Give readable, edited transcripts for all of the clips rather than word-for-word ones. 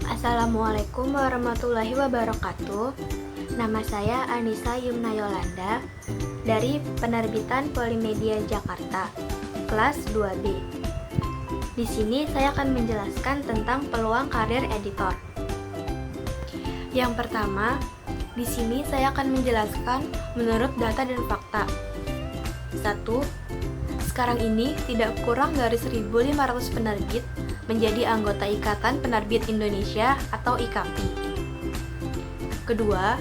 Assalamualaikum warahmatullahi wabarakatuh. Nama saya Anissa Yumna Yolanda dari Penerbitan Polimedia Jakarta, kelas 2B. Di sini saya akan menjelaskan tentang peluang karir editor. Yang pertama, di sini saya akan menjelaskan menurut data dan fakta. 1. Sekarang ini tidak kurang dari 1.500 penerbit menjadi anggota Ikatan Penerbit Indonesia atau IKAPI. Kedua,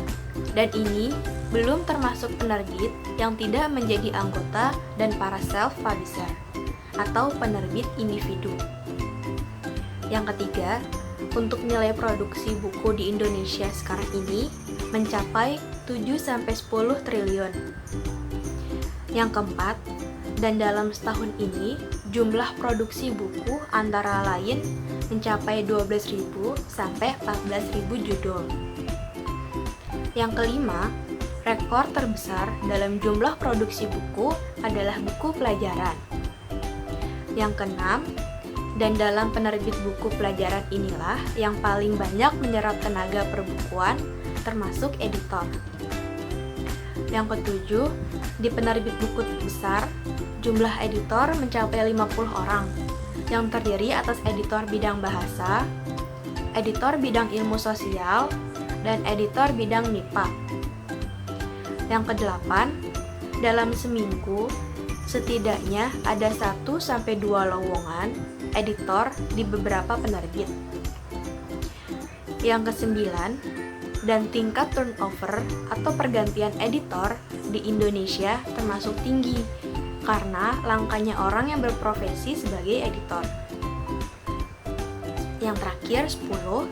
dan ini belum termasuk penerbit yang tidak menjadi anggota dan para self-publisher atau penerbit individu. Yang ketiga, untuk nilai produksi buku di Indonesia sekarang ini mencapai 7-10 triliun. Yang keempat, dan dalam setahun ini jumlah produksi buku antara lain mencapai 12.000 sampai 14.000 judul. Yang kelima, rekor terbesar dalam jumlah produksi buku adalah buku pelajaran. Yang keenam, dan dalam penerbit buku pelajaran inilah yang paling banyak menyerap tenaga perbukuan termasuk editor. Yang ketujuh, di penerbit buku besar jumlah editor mencapai 50 orang yang terdiri atas editor bidang bahasa, editor bidang ilmu sosial, dan editor bidang MIPA. Yang kedelapan, dalam seminggu setidaknya ada 1-2 lowongan editor di beberapa penerbit. Yang kesembilan, dan tingkat turnover atau pergantian editor di Indonesia termasuk tinggi karena langkanya orang yang berprofesi sebagai editor. Yang terakhir, 10,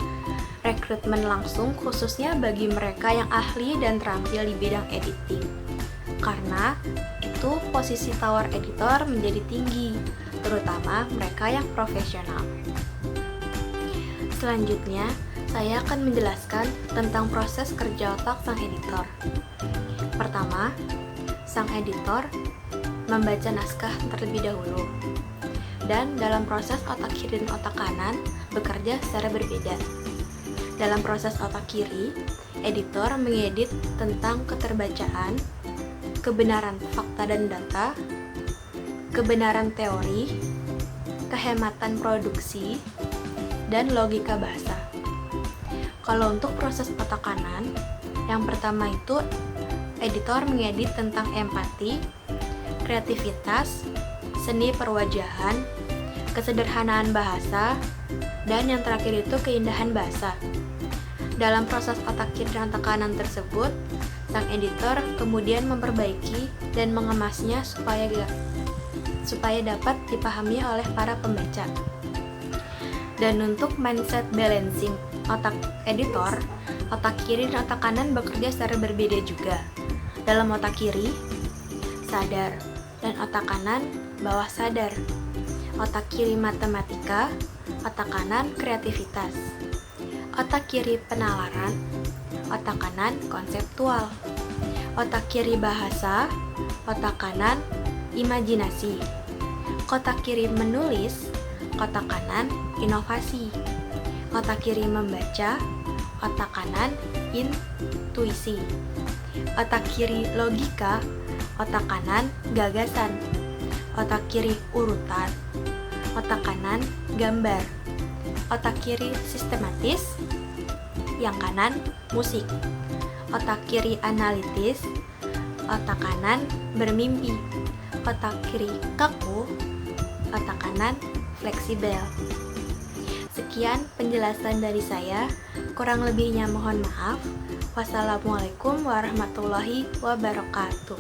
rekrutmen langsung khususnya bagi mereka yang ahli dan terampil di bidang editing. Karena itu posisi tawar editor menjadi tinggi, terutama mereka yang profesional. Selanjutnya, saya akan menjelaskan tentang proses kerja otak sang editor. Pertama, sang editor membaca naskah terlebih dahulu. Dan dalam proses otak kiri dan otak kanan bekerja secara berbeda. Dalam proses otak kiri, editor mengedit tentang keterbacaan, kebenaran fakta dan data, kebenaran teori, kehematan produksi, dan logika bahasa. Kalau untuk proses otak kanan, yang pertama itu editor mengedit tentang empati, kreativitas, seni perwajahan, kesederhanaan bahasa, dan yang terakhir itu keindahan bahasa. Dalam proses otak kiri dan otak kanan tersebut, sang editor kemudian memperbaiki dan mengemasnya supaya dapat dipahami oleh para pembaca. Dan untuk mindset balancing otak editor, otak kiri dan otak kanan bekerja secara berbeda juga. Dalam otak kiri, sadar, dan otak kanan, bawah sadar. Otak kiri matematika, otak kanan kreativitas. Otak kiri penalaran, otak kanan konseptual. Otak kiri bahasa, otak kanan imajinasi. Otak kiri menulis, otak kanan inovasi. Otak kiri membaca, otak kanan intuisi. Otak kiri logika, otak kanan gagasan. Otak kiri urutan, otak kanan gambar. Otak kiri sistematis, yang kanan musik. Otak kiri analitis, otak kanan bermimpi. Otak kiri kaku, otak kanan fleksibel. Sekian penjelasan dari saya, kurang lebihnya mohon maaf. Wassalamualaikum warahmatullahi wabarakatuh.